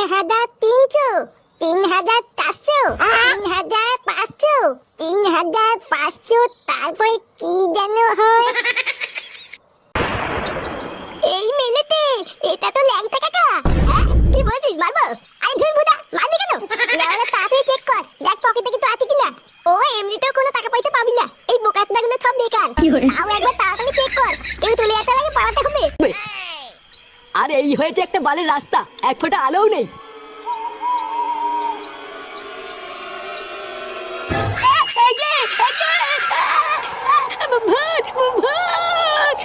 3,300, 3,400, 3,500, 3,500, তারপরে কি যেন হয়। এই মেলেতে এটা তো ল্যাংটা কাকা। হ্যাঁ কি বলছিস, মারবো? আরে ধুর বুদা, মারবি কেন? লেওরা তাড়াতাড়ি চেক কর, দেখ পকেটে কিছু আছে কিনা। ও এমনিতেও কোনো টাকা পয়সা পাবি না, এই বোকাচোদাগুলো সব বেকার। তাও একবার তাড়াতাড়ি চেক কর, কেউ চলে যেতে লাগে পালাতে হবে। আরে এই হয়েছে একটা বালের রাস্তা, এক ফোঁটা আলোও নেই। ভূত, ভূত!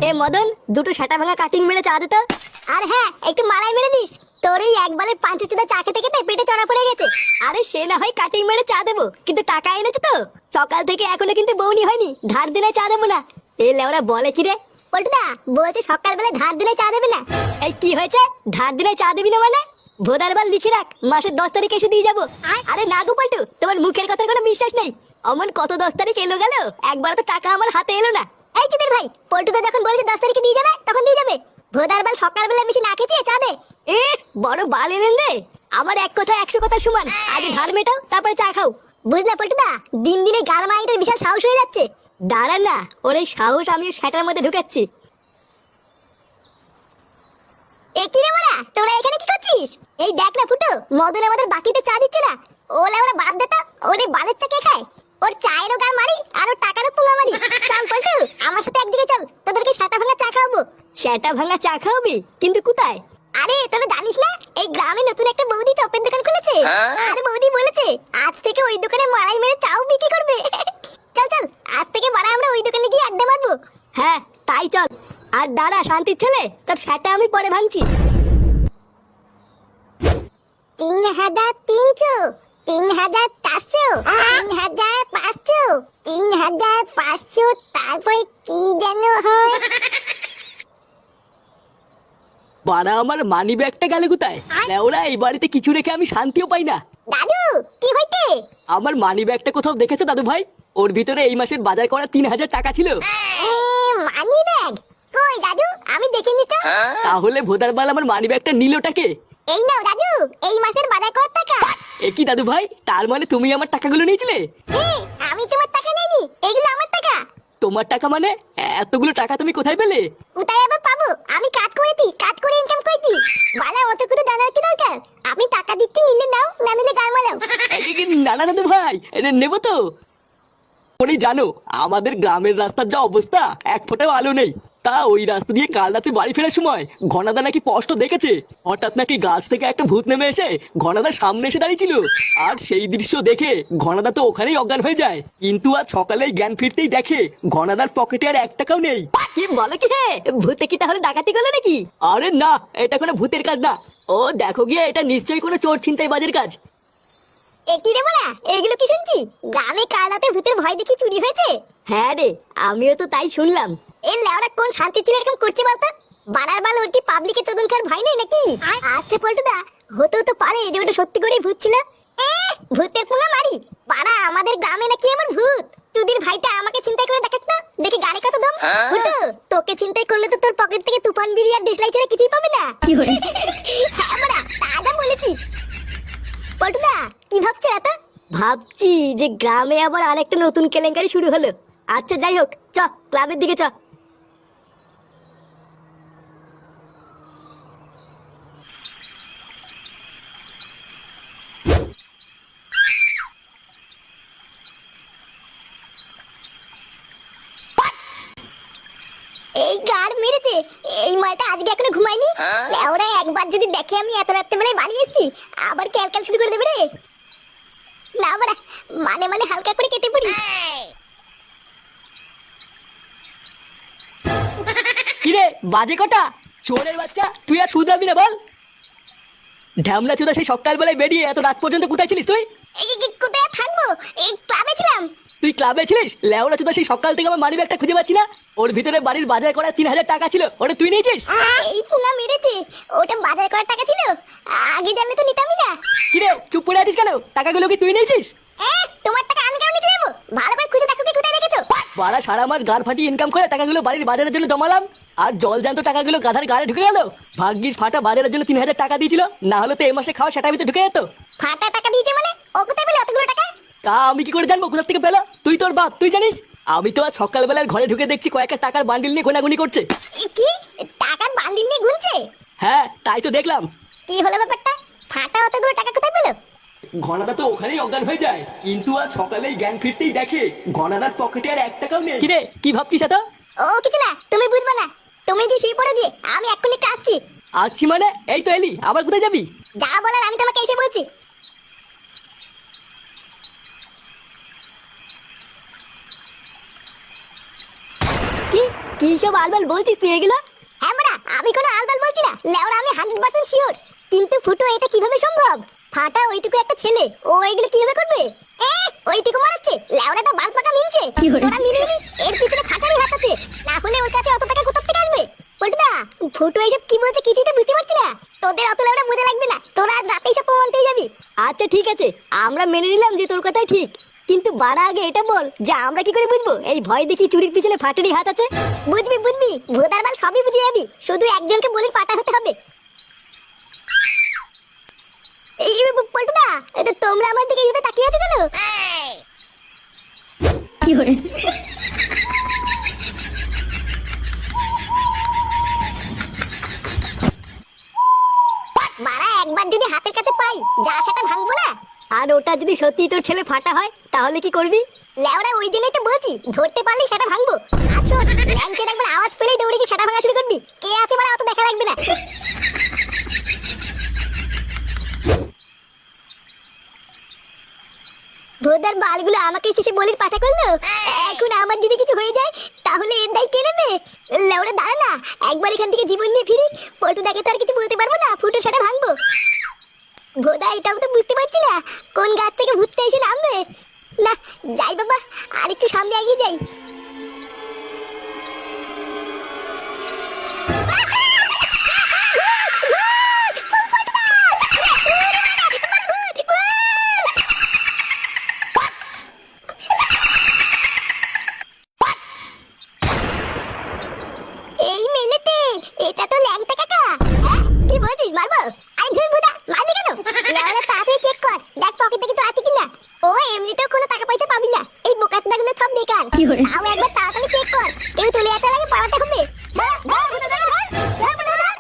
এ মদন, দুটো সেটা ভাঙা কাটিং মেরে চা দে তো। আর হ্যাঁ, একটু মালাই মেরে দিস, তোর এই একবারের পাঁচটা চা খেতে খেতে পেটে চড়া পড়ে গেছে। আরে সে না হয় কাটিং মেরে চা দেবো, কিন্তু টাকা এনেছে তো? সকাল থেকে এখনো কিন্তু বউনি হয়নি, ধার দিলে চা দেবো না। এ লেওরা বলে কি রে? পল্টুদা বলছে সকালবেলা ধার দিলে চা দেবে না। এই কি হয়েছে? ধার দিলে চা দিবি না মানে? ভোদার বার লিখে রাখ, মাসের 10 তারিখে এসে দিয়ে যাবো। আরে না গো পল্টু, তোমার মুখের কথার কোনো বিশ্বাস নেই। অমন কত 10 তারিখ এলো গেল, একবার তো টাকা আমার হাতে এলো না। এই চুদির ভাই, পল্টুদা যখন বলেছে 10 তারিখে দিয়ে যাবে তখন দিয়ে যাবে। ভোদার বাল সকালবেলা বেশি না খেয়েছে চা দে। এ বড় বাল এলেন রে, আমার এক কথা 100 কথা সমান। আগে ধার মেটাও, তারপরে চা খাও। বুঝলা পল্টুদা, দিন দিন এই গার মাইটার বিশাল সাহস হয়ে যাচ্ছে। দাঁড়ান না, ওর এই সাহস আমি সেটার মধ্যে ঢুকাচ্ছি। এ কি রে বড়া, তোরা এখানে কি করছিস? এই দেখ না ফুটো, মদন আমাদের বাকিতে চা দিচ্ছে না। ওলা ওরা বাদ দে তো, ওর এই বালের চা কে খায়? ওর চায়েরও গার মারি আর ওর টাকারও পোঙা মারি। চল পল্টু, আমার সাথে একদিকে চল, তোদেরকে সাটা ভাঙা চা খাওয়াবো। সেটা ভাঙা চা খাওয়াবি? কিন্তু কোথায়? আরে তোরা জানিস না, এই গ্রামে নতুন একটা বৌদি চপের দোকান খুলেছে। আর বৌদি বলেছে আজ থেকে ওই দোকানে মারাই মেরে চাও বিক্রি করবে। চল চল, আজ থেকে বাড়া আমরা ওই দোকানে গিয়ে আড্ডা মারবো। হ্যাঁ তাই চল। আর দাঁড়া শান্তির ছেলে, তোর সেটা আমি পরে ভাঙছি। 3,300, 3,400, 3,500, 3,500, তারপরে কি যেন হয়। বাড়া আমার মানি ব্যাগটা গেল কোথায়? ওরা এই বাড়িতে কিছু রেখে আমি শান্তিও পাই না। দাদু কি হইছে? আমার মানি ব্যাগটা কোথাও দেখেছো দাদু ভাই? ওর ভিতরে এই মাসের বাজার করা 3,000 টাকা ছিল। মানি ব্যাগ কই দাদু? আমি দেখিনি তো। তাহলে ভোদার বাল আমার মানি ব্যাগটা নিলটাকে? এই নাও দাদু, এই মাসের বাজার কত টাকা? এ কি দাদু ভাই, তার মানে তুমি আমার টাকাগুলো নিয়েছিলে? আমি তোমার টাকা নেইনি, এগুলো আমার টাকা। তোমার টাকা মানে? এতগুলো টাকা তুমি কোথায় পেলে? কোথায় আবার পাবো? আমি কাজ করেছি, কাজ করে ইনকাম করেছি। বালা অত কিছু জানার কি দরকার? আমি টাকা দিচ্ছি, নিলে নাও, না নিলে গাল মারাও। না না দাদু ভাই, নেবো তো। ওরে জানো, আমাদের গ্রামের রাস্তার যা অবস্থা, এক ফোঁটাও আলো নেই। তা ওই রাস্তা দিয়ে কাল রাতে বাড়ি ফেরার সময় ঘনাদা নাকি স্পষ্ট দেখেছে হঠাৎ নাকি গাছ থেকে একটা ভূত নেমে এসে ঘনাদার সামনে এসে দাঁড়িয়েছিল। আর সেই দৃশ্য দেখে ঘনাদা তো ওখানেই অজ্ঞান হয়ে যায়। কিন্তু আজ সকালে জ্ঞান ফিরতেই দেখে ঘনাদার পকেটে আর 1 টাকাও নেই। কি বলে কি হে? ভূতে কি তাহলে ডাকাতি করলো নাকি? আরে না, এটা কোনো ভূতের কাজ না। ও দেখো গিয়ে, এটা নিশ্চয়ই কোনো চোর ছিনতাইবাজের কাজ। এ কি রে বলা, এগুলো কি শুনছি? গ্রামে কাল রাতে ভূতের ভয় দেখি চুরি হয়েছে। হ্যাঁ রে, আমিও তো তাই শুনলাম। এই লেওরা কোন শান্তি ছিল এরকম করছে বলতো? বাড়ার বাল ওর কি পাবলিকে চোদন খাওয়ার ভয় নেই নাকি? আচ্ছা পল্টুদা, হতেও তো পারে যে ওটা সত্যি করেই ভূত ছিল। ভূতের পোঙা মারি? বাড়া আমাদের গ্রামে নাকি এমন ভূত? চুদির ভাইটা আমাকে চিন্তাই করে দেখাস না, দেখি গাড়ি কত দম। ফুটো, তোকে চিন্তাই করলে তো তোর পকেট থেকে তুফান বিড়ি আর দেশলাই ছেড়ে কিছুই পাবে না। হ্যাঁ বাড়া, তাজা বলেছিস। পল্টুদা কি ভাবছো এত? ভাবছি যে গ্রামে আবার আরেকটা নতুন কেলেঙ্কারি শুরু হলো। আচ্ছা যাই হোক, চ ক্লাবের দিকে চ। এই গাড় মেরেছে, এই মালটা আজকে এখনো ঘুমায়নি। লেওরা একবার যদি দেখে আমি এত রাত্রেবেলায় বাড়ি এসেছি, আবার ক্যালকাল শুরু করে দেবে রে। না বাড়া, মানে মানে হালকা করে কেটে পড়ি। কিরে বাজে কটা? চোরের বাচ্চা, তুই আর শুধরাবি না বল? ঢ্যামলা চোদা সেই সকালবেলায় বেরিয়ে এত রাত পর্যন্ত কোথায় ছিলিস তুই? কোথায় থাকবো? এই ক্লাবে ছিলাম। তুই ক্লাবে ছিলিস? লেওরা চোদা সেই সকাল থেকে আমার মানি ব্যাগটা খুঁজে পাচ্ছি না। ওর ভিতরে বাড়ির বাজার করা 3000 টাকা ছিল, ওটা তুই নিয়েছিস? এই পুঙ্গা মেরেছে, ওটা বাজার করার টাকা ছিল, আগে জানলে তো নিতামই না। কিরে চুপ করে আছিস কেন? টাকাগুলো কি তুই নিয়েছিস? তোমার টাকা আমি কেন নিতে যাবো? ভালো করে খুঁজে দেখো কি কোথায় রেখেছো। বাড়া সারা মাস গাড় ফাটিয়ে ইনকাম করে টাকাগুলো বাড়ির বাজারের জন্য জমালাম, আর জল জ্যান্ত টাকাগুলো গাধার গাড়ে ঢুকে গেল। ভাগ্যিস ফাটা বাজারের জন্য 3000 টাকা দিয়েছিল, না হলে তো এই মাসে খাওয়া সেটা ভিতরে ঢুকে যেত। ফাটা টাকা দিয়েছে মানে? ও কোথায় পেলে অতগুলো টাকা? তা আমি কি করে জানবো কোথা থেকে পেলো? তুই তোর বাপ, তুই জানিস? আমি তো আজ সকালবেলার ঘরে ঢুকে দেখছি কয়েকটা টাকার বান্ডিল নিয়ে গোনাগুনি করছে। কি টাকার বান্ডিল নিয়ে গুনছে? হ্যাঁ তাই তো দেখলাম। কি হলো ব্যাপারটা? ফাটা অতগুলো টাকা কোথায় পেলো? ঘনাদা তো ওখানেই অজ্ঞান হয়ে যায়, কিন্তু আজ সকালেই জ্ঞান ফিরতেই দেখে ঘনাদার পকেটে আর 1 টাকাও নেই। কিরে কি ভাবছিস এত? ও কিছু না, তুমি বুঝবে না। তুমি কি শুয়ে পড়ে দিয়ে, আমি এক্ষুনি একটু আসছি। আসছি মানে? এই তো এলি, আবার কোথায় যাবি? যা বলার আমি তোমাকে এসে বলছি। কি কি সব আলবাল বলছিস তুই এগুলো? হ্যাঁ বড়া, আমি কোনো আলবাল বলছি না, লেওরা আমি 100% শিওর। কিন্তু ফুটো এটা কিভাবে সম্ভব? ফাটা ওইটুকু একটা ছেলে, ও এগুলো কিভাবে করবে? ওইটুকু মারাচ্ছে, লেওরাটা বাল পাকা মিনছে। তোরা মিলিয়ে নিস, এর পিছনে ফাটারই হাত আছে, না হলে ওর কাছে অত টাকা কোথা থেকে আসবে? পল্টুদা, ফুটো এইসব কি বলছে কিছুই তো বুঝতে পারছি না। তোদের অত লেওরা বোঝা লাগবে না, তোরা আজ রাতেই সব প্রমাণ পেয়ে যাবি। আচ্ছা ঠিক আছে, আমরা মেনে নিলাম যে তোর কথাই ঠিক, কিন্তু বাড়া আগে এটা বল যে আমরা কি করে বুঝবো এই ভয় দেখি চুরির পিছনে ফাটারই হাত আছে? বুঝবি বুঝবি, ভোদার বাল সবই বুঝে যাবি, শুধু একজনকে বলে ফাটা হতে হবে। এই পল্টুদা, এটা তোমরা আমার দিকে এইভাবে তাকিয়ে আছো কেন? কি করে মারা একবার যদি হাতের কাছে পাই, যা সেটা ভাঙবো না। আর ওটা যদি সত্যি তোর ছেলে ফাটা হয় তাহলে কি করবি? লেওরা ওই জন্যই তো বলছি, ধরতে পারলে সেটা ভাঙবো। আচ্ছা ল্যাংচের একবার আওয়াজ পেলেই দৌড়ে কি সেটা ভাঙা শুরু করবি? কে আছে মানে অত দেখা লাগবে না। ভোদার বালগুলো আমাকে শেষে বলির পাঠা করলো। এখন আমার যদি কিছু হয়ে যায় তাহলে এর দায় কে নেবে? লেওরা দাঁড়া না, একবার এখান থেকে জীবন নিয়ে ফিরি, পল্টুদাকে তো আর কিছু বলতে পারবো না, ফুটো সেটা ভাঙবো। ভোদা এটাও তো বুঝতে পারছি না কোন গাছ থেকে ভূতটা এসে নামবে। না যাই বাবা, আর একটু সামনে এগিয়ে যাই। এই মেলেতে এটা তো ল্যাংটা কাকা। কি বলছিস, মারবো? আরে ধুর ভুদা, মারবি কেন? লেওরা তাড়াতাড়ি চেক কর, দেখ পকেট থেকে তো আছে কিনা। ও এমনিতেও কোনো টাকা পয়সা পাবি না, এই বোকাচোদাগুলো সব বেকার। তাও একবার তাড়াতাড়ি চেক কর, কেউ চলে যেতে লাগে পালাতে হবে। ধর, ধর, ভুদা, ধর, ধর, ধর, ভুদা, ধর।